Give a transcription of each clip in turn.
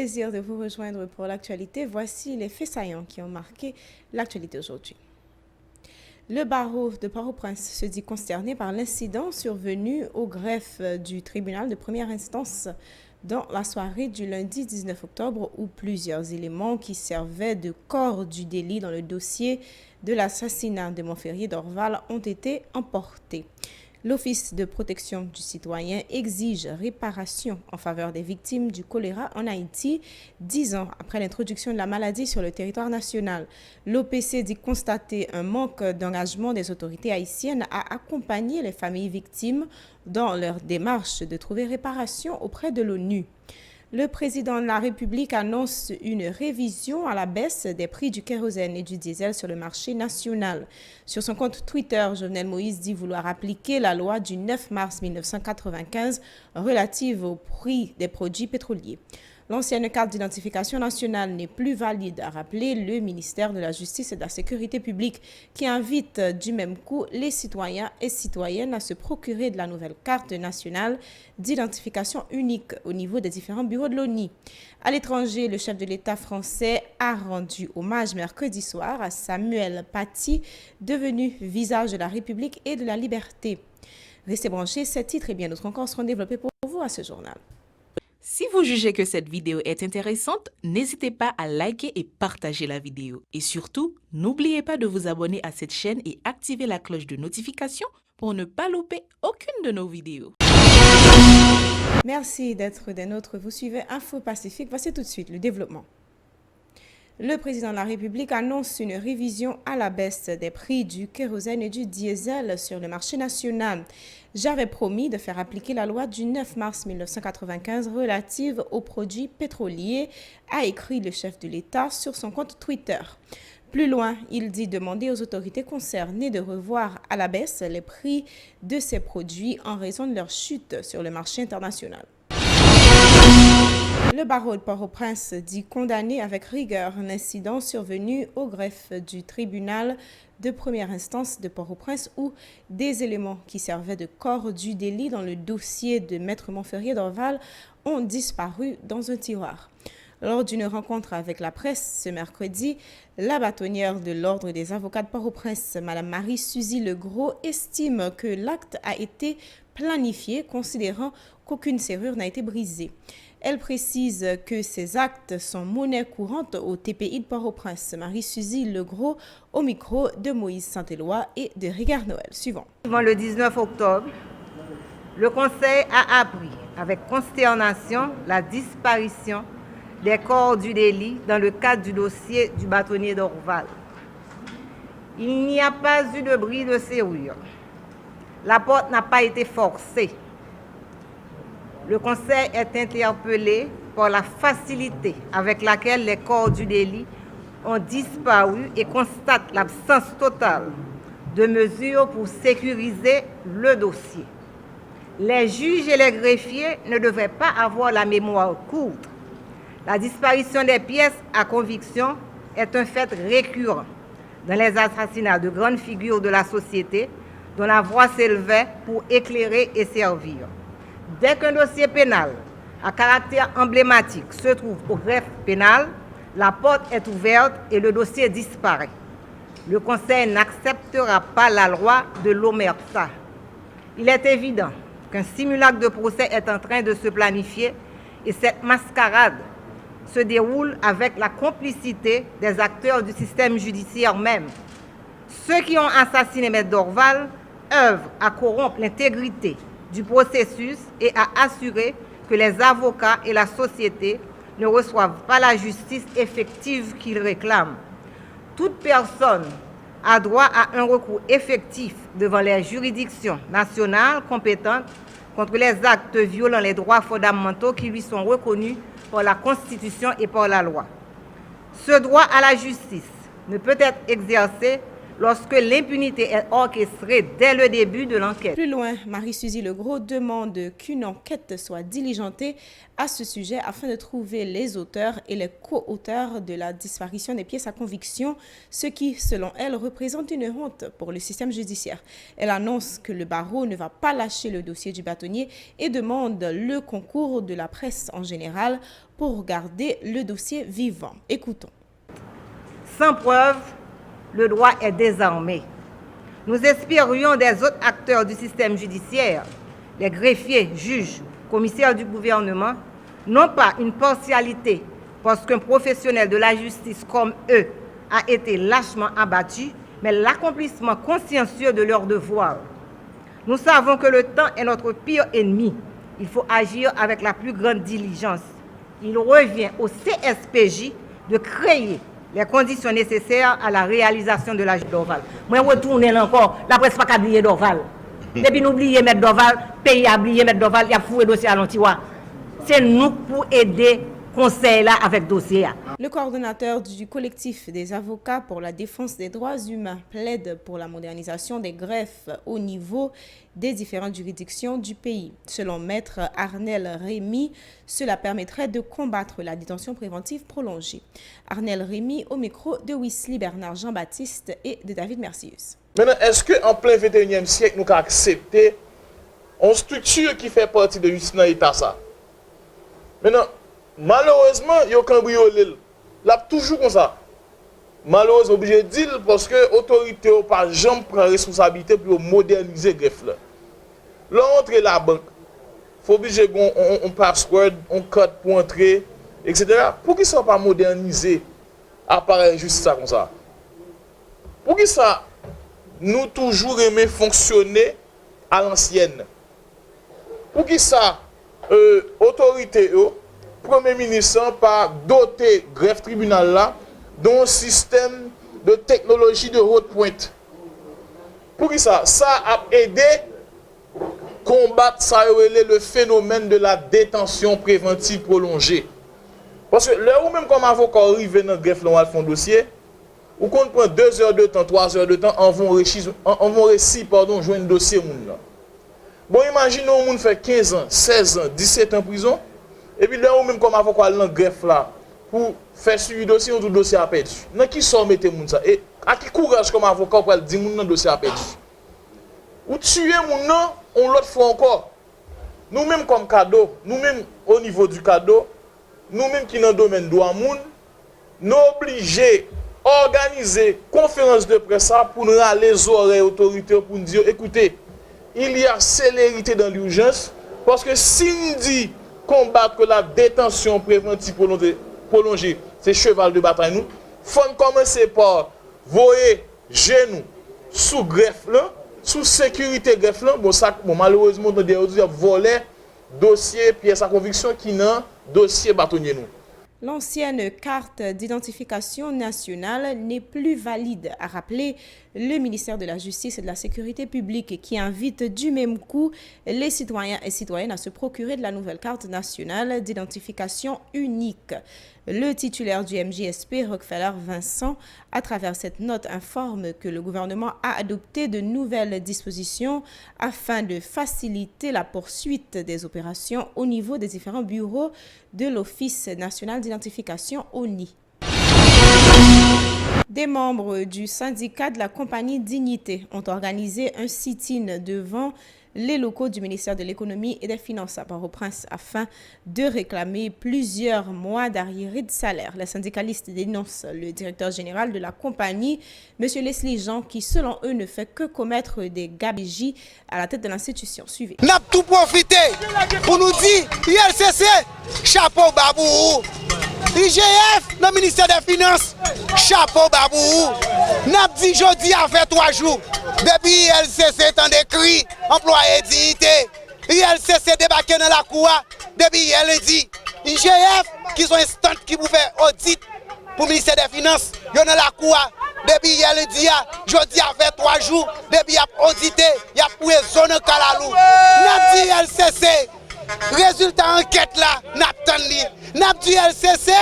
plaisir de vous rejoindre pour l'actualité. Voici les faits saillants qui ont marqué l'actualité aujourd'hui. Le barreau de Port-au-Prince se dit consterné par l'incident survenu au greffe du tribunal de première instance dans la soirée du lundi 19 octobre où plusieurs éléments qui servaient de corps du délit dans le dossier de l'assassinat de Montferrier d'Orval ont été emportés. L'Office de protection du citoyen exige réparation en faveur des victimes du choléra en Haïti, 10 ans après l'introduction de la maladie sur le territoire national. L'OPC dit constater un manque d'engagement des autorités haïtiennes à accompagner les familles victimes dans leur démarche de trouver réparation auprès de l'ONU. Le président de la République annonce une révision à la baisse des prix du kérosène et du diesel sur le marché national. Sur son compte Twitter, Jovenel Moïse dit vouloir appliquer la loi du 9 mars 1995 relative au prix des produits pétroliers. L'ancienne carte d'identification nationale n'est plus valide, a rappelé le ministère de la Justice et de la Sécurité publique, qui invite du même coup les citoyens et citoyennes à se procurer de la nouvelle carte nationale d'identification unique au niveau des différents bureaux de l'ONU. À l'étranger, le chef de l'État français a rendu hommage mercredi soir à Samuel Paty, devenu visage de la République et de la liberté. Restez branchés, ces titres et bien d'autres encore seront développés pour vous à ce journal. Si vous jugez que cette vidéo est intéressante, n'hésitez pas à liker et partager la vidéo. Et surtout, n'oubliez pas de vous abonner à cette chaîne et activer la cloche de notification pour ne pas louper aucune de nos vidéos. Merci d'être des nôtres. Vous suivez Info Pacifique. Voici tout de suite le développement. Le président de la République annonce une révision à la baisse des prix du kérosène et du diesel sur le marché national. J'avais promis de faire appliquer la loi du 9 mars 1995 relative aux produits pétroliers, a écrit le chef de l'État sur son compte Twitter. Plus loin, il dit demander aux autorités concernées de revoir à la baisse les prix de ces produits en raison de leur chute sur le marché international. Le barreau de Port-au-Prince dit condamner avec rigueur un incident survenu au greffe du tribunal de première instance de Port-au-Prince où des éléments qui servaient de corps du délit dans le dossier de Maître Montferrier d'Orval ont disparu dans un tiroir. Lors d'une rencontre avec la presse ce mercredi, la bâtonnière de l'Ordre des avocats de Port-au-Prince, Mme Marie-Suzy Legros, estime que l'acte a été planifié considérant qu'aucune serrure n'a été brisée. Elle précise que ces actes sont monnaie courante au TPI de Port-au-Prince. Marie-Suzy Legros au micro de Moïse Saint-Éloi et de Régard Noël. Suivant. Le 19 octobre, le Conseil a appris avec consternation la disparition des corps du délit dans le cadre du dossier du bâtonnier d'Orval. Il n'y a pas eu de bris de serrure. La porte n'a pas été forcée. Le Conseil est interpellé par la facilité avec laquelle les corps du délit ont disparu et constate l'absence totale de mesures pour sécuriser le dossier. Les juges et les greffiers ne devraient pas avoir la mémoire courte. La disparition des pièces à conviction est un fait récurrent dans les assassinats de grandes figures de la société dont la voix s'élevait pour éclairer et servir. Dès qu'un dossier pénal à caractère emblématique se trouve au greffe pénal, la porte est ouverte et le dossier disparaît. Le Conseil n'acceptera pas la loi de l'omerta. Il est évident qu'un simulacre de procès est en train de se planifier et cette mascarade se déroule avec la complicité des acteurs du système judiciaire même. Ceux qui ont assassiné M. d'Orval œuvrent à corrompre l'intégrité du processus et à assurer que les avocats et la société ne reçoivent pas la justice effective qu'ils réclament. Toute personne a droit à un recours effectif devant les juridictions nationales compétentes contre les actes violant les droits fondamentaux qui lui sont reconnus par la Constitution et par la loi. Ce droit à la justice ne peut être exercé lorsque l'impunité est orchestrée dès le début de l'enquête. Plus loin, Marie-Suzy Legros demande qu'une enquête soit diligentée à ce sujet afin de trouver les auteurs et les co-auteurs de la disparition des pièces à conviction, ce qui, selon elle, représente une honte pour le système judiciaire. Elle annonce que le barreau ne va pas lâcher le dossier du bâtonnier et demande le concours de la presse en général pour garder le dossier vivant. Écoutons. Sans preuve, le droit est désarmé. Nous espérions des autres acteurs du système judiciaire, les greffiers, juges, commissaires du gouvernement, non pas une partialité parce qu'un professionnel de la justice comme eux a été lâchement abattu, mais l'accomplissement consciencieux de leur devoir. Nous savons que le temps est notre pire ennemi. Il faut agir avec la plus grande diligence. Il revient au CSPJ de créer les conditions nécessaires à la réalisation de la Dorval. Moi, retourner encore, la presse pas oublier Dorval. Depuis nous oublier mettre Dorval, pays a oublié mettre Dorval, il a foué dossier à l'Antiwa. C'est nous pour aider conseil là avec dossier. Le coordonnateur du collectif des avocats pour la défense des droits humains plaide pour la modernisation des greffes au niveau des différentes juridictions du pays. Selon Maître Arnel Rémy, cela permettrait de combattre la détention préventive prolongée. Arnel Rémy au micro de Wesley Bernard Jean-Baptiste et de David Mercius. Maintenant, est-ce qu'en plein 21e siècle, nous avons accepté une structure qui fait partie de justice dans l'État ça? Maintenant, malheureusement, il y a un cambriolé. Là, toujours comme ça. Malheureusement, obligé de dire parce que l'autorité n'a pas jamais pris responsabilité pour moderniser le greffe. Là, entrer la banque, il faut obliger un password, un code pour entrer, etc. Pour qu'ils ne soient pas modernisés, appareil juste ça comme ça. Pour qu'ils ça, nous toujours aimer fonctionner à l'ancienne. Pour qu'ils ça, autorité, Premier ministre par doter greffe tribunal là d'un système de technologie de haute pointe. Pour qui ça? Ça a aidé à combattre le phénomène de la détention préventive prolongée. Parce que là où même comme avocat arrive dans le greffe là, on va faire un dossier, ou qu'on prend 2 heures de temps, 3 heures de temps, on va jouer un dossier. Bon, imaginons que on fait 15 ans, 16 ans, 17 ans en prison. Et puis là, ou même comme avocat dans le greffe là, pour faire suivi dossier, on tout dossier à perdu. Dans qui sort mettez moun ça? Et à qui courage comme avocat pour dire moun nan dossier à perdu? Ou tuer moun nan, on l'autre fois encore. Nous-mêmes comme cadeau, nous-mêmes au niveau du cadeau, nous-mêmes qui dans le domaine droit moun, nous obligés organiser conférence de presse pour nous aller les oreilles autorités pour nous dire écoutez, il y a célérité dans l'urgence parce que si nous dit combattre la détention préventive prolongée, c'est cheval de bataille nous. Faut commencer par voyer genoux sous greffe là, sous sécurité greffe là. Bon ça malheureusement on a volé dossier pièce à conviction qui n'a dossier bâtonnier nous. L'ancienne carte d'identification nationale n'est plus valide, a rappelé le ministère de la Justice et de la Sécurité publique qui invite du même coup les citoyens et citoyennes à se procurer de la nouvelle carte nationale d'identification unique. Le titulaire du MJSP, Rockefeller Vincent, à travers cette note, informe que le gouvernement a adopté de nouvelles dispositions afin de faciliter la poursuite des opérations au niveau des différents bureaux de l'Office national d'identification ONI. Des membres du syndicat de la compagnie Dignité ont organisé un sit-in devant les locaux du ministère de l'économie et des finances à Port-au-Prince afin de réclamer plusieurs mois d'arriérés de salaire. Les syndicalistes dénoncent le directeur général de la compagnie, M. Leslie Jean, qui selon eux ne fait que commettre des gabegies à la tête de l'institution. Suivez. N'a tout profité pour nous dire ILCC, chapeau babou. IGF, le ministère des Finances, chapeau babou. N'a dit jeudi à fait 3 jours. Depuis ILCC tant d'écrit, employé dignité. ILCC débarqué dans la cour. Depuis elle dit IGF, qui sont instantes qui vous fait audit pour le ministère des Finances, ils sont dans la cour. Depuis elle dit jeudi à fait 3 jours. Depuis il a audité, il a pour zone Kalalou. N'a dit ILCC. Résultat enquête là, n'a dit LCC,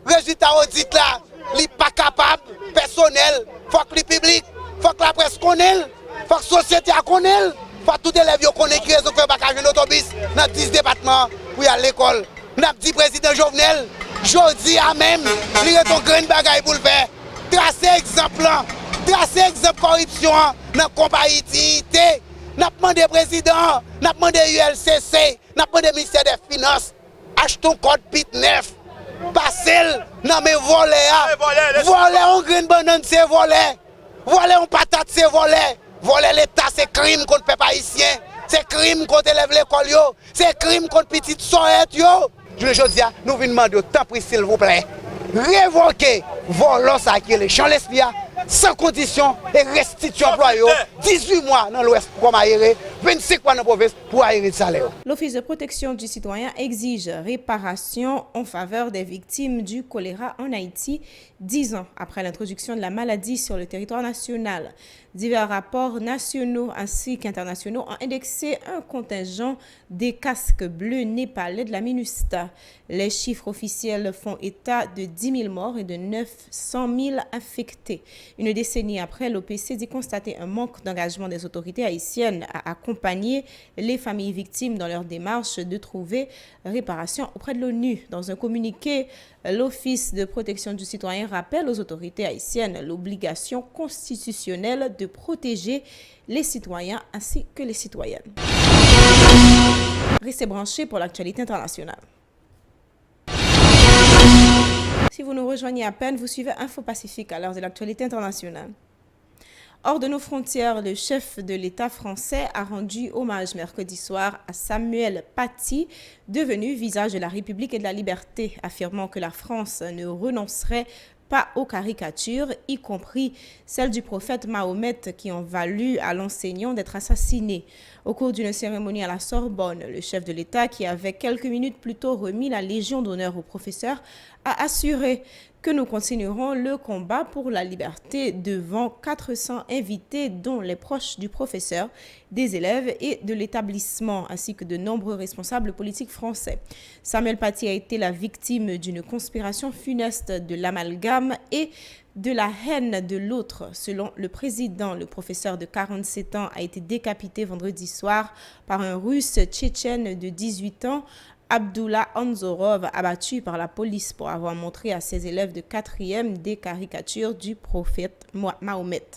résultat audit là, il pas capable, personnel, faut que le public, faut que la presse connaisse, faut que la société connaisse, faut que tout élève connaisse qui raison que pas qu'à un autobus dans 10 départements pour aller à l'école. N'a dit président Jovenel, jodi a même, il y a ton grand bagaille pour le faire. Tracer exemple, corruption dans la compagnie. N'a demandé président, n'a demandé ULCC, n'a demandé ministère des Finances, achetons code PIT 9. Passel, non mais voler, voler un grain de banane c'est voler, voler un patate c'est voler, voler l'État c'est crime contre les peuple haïtien, c'est crime contre élève l'école yo, c'est crime contre petite soette yo. Je dis, nous venons demander tant pis s'il vous plaît, révoquer volant ça qui est les champs l'espia sans condition et restituer employé 18 mois dans l'Ouest pour aérer, 25 mois dans la province pour aérer le salaire. L'Office de protection du citoyen exige réparation en faveur des victimes du choléra en Haïti, 10 ans après l'introduction de la maladie sur le territoire national. Divers rapports nationaux ainsi qu'internationaux ont indexé un contingent des casques bleus népalais de la MINUSTA. Les chiffres officiels font état de 10 000 morts et de 900 000 infectés. Une décennie après, l'OPC dit constater un manque d'engagement des autorités haïtiennes à accompagner les familles victimes dans leur démarche de trouver réparation auprès de l'ONU. Dans un communiqué, l'Office de protection du citoyen rappelle aux autorités haïtiennes l'obligation constitutionnelle de protéger les citoyens ainsi que les citoyennes. Restez branchés pour l'actualité internationale. Si vous nous rejoignez à peine, vous suivez Info Pacifique à l'heure de l'actualité internationale. Hors de nos frontières, le chef de l'État français a rendu hommage mercredi soir à Samuel Paty, devenu visage de la République et de la liberté, affirmant que la France ne renoncerait pas aux caricatures, y compris celles du prophète Mahomet qui ont valu à l'enseignant d'être assassiné. Au cours d'une cérémonie à la Sorbonne, le chef de l'État, qui avait quelques minutes plus tôt remis la Légion d'honneur au professeur, a assuré que nous continuerons le combat pour la liberté devant 400 invités, dont les proches du professeur, des élèves et de l'établissement, ainsi que de nombreux responsables politiques français. Samuel Paty a été la victime d'une conspiration funeste de l'amalgame et de la haine de l'autre. Selon le président, le professeur de 47 ans a été décapité vendredi soir par un Russe tchétchène de 18 ans, Abdullah Anzorov, abattu par la police pour avoir montré à ses élèves de 4e des caricatures du prophète Mahomet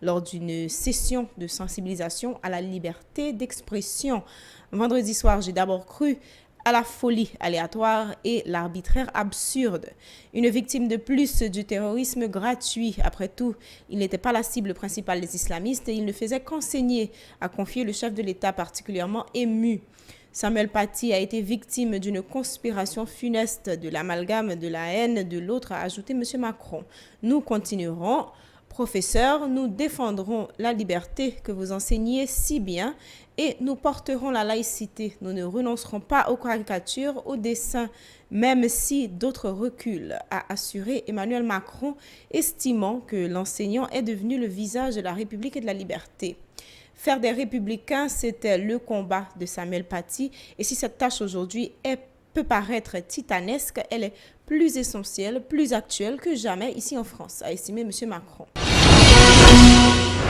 lors d'une session de sensibilisation à la liberté d'expression. Vendredi soir, j'ai d'abord cru à la folie aléatoire et l'arbitraire absurde. Une victime de plus du terrorisme gratuit. Après tout, il n'était pas la cible principale des islamistes et il ne faisait qu'enseigner, a confié le chef de l'État particulièrement ému. Samuel Paty a été victime d'une conspiration funeste de l'amalgame de la haine de l'autre, a ajouté M. Macron. Nous continuerons. Professeurs, nous défendrons la liberté que vous enseignez si bien et nous porterons la laïcité. Nous ne renoncerons pas aux caricatures, aux dessins, même si d'autres reculent, a assuré Emmanuel Macron, estimant que l'enseignant est devenu le visage de la République et de la liberté. Faire des républicains, c'était le combat de Samuel Paty. Et si cette tâche aujourd'hui peut paraître titanesque, elle est plus essentielle, plus actuelle que jamais ici en France, a estimé M. Macron.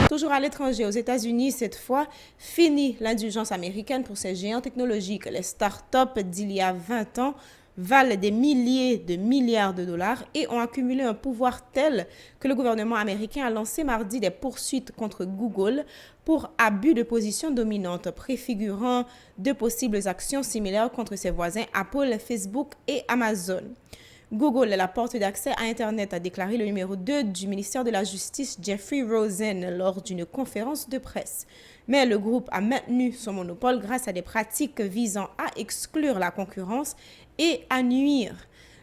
Toujours à l'étranger, aux États-Unis, cette fois, fini l'indulgence américaine pour ces géants technologiques. Les startups d'il y a 20 ans valent des milliers de milliards de dollars et ont accumulé un pouvoir tel que le gouvernement américain a lancé mardi des poursuites contre Google pour abus de position dominante, préfigurant de possibles actions similaires contre ses voisins Apple, Facebook et Amazon. Google est la porte d'accès à Internet, a déclaré le numéro 2 du ministère de la Justice, Jeffrey Rosen, lors d'une conférence de presse. Mais le groupe a maintenu son monopole grâce à des pratiques visant à exclure la concurrence et à nuire.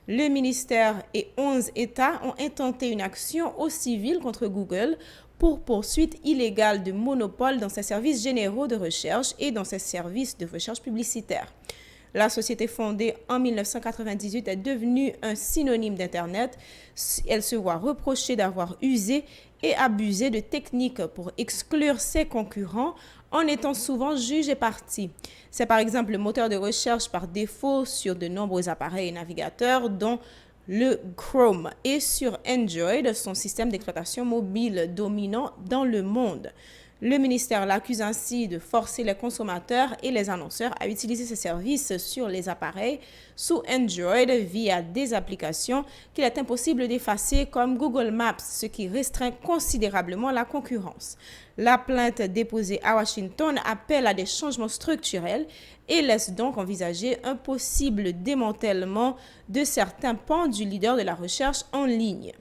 Le ministère et 11 États ont intenté une action au civil contre Google pour poursuite illégale de monopole dans ses services généraux de recherche et dans ses services de recherche publicitaire. La société fondée en 1998 est devenue un synonyme d'Internet. Elle se voit reprocher d'avoir usé et abusé de techniques pour exclure ses concurrents en étant souvent juge et partie. C'est par exemple le moteur de recherche par défaut sur de nombreux appareils et navigateurs dont le Chrome, et sur Android, son système d'exploitation mobile dominant dans le monde. Le ministère l'accuse ainsi de forcer les consommateurs et les annonceurs à utiliser ces services sur les appareils sous Android via des applications qu'il est impossible d'effacer comme Google Maps, ce qui restreint considérablement la concurrence. La plainte déposée à Washington appelle à des changements structurels et laisse donc envisager un possible démantèlement de certains pans du leader de la recherche en ligne.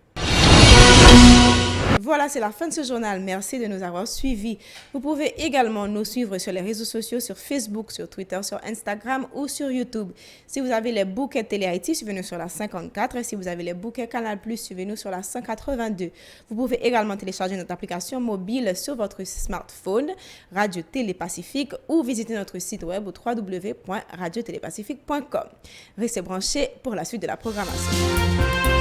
Voilà, c'est la fin de ce journal. Merci de nous avoir suivis. Vous pouvez également nous suivre sur les réseaux sociaux, sur Facebook, sur Twitter, sur Instagram ou sur YouTube. Si vous avez les bouquets Télé Haïti, suivez-nous sur la 54. Et si vous avez les bouquets Canal+, suivez-nous sur la 182. Vous pouvez également télécharger notre application mobile sur votre smartphone, Radio Télé Pacifique, ou visiter notre site web au www.radiotélépacifique.com. Restez branchés pour la suite de la programmation.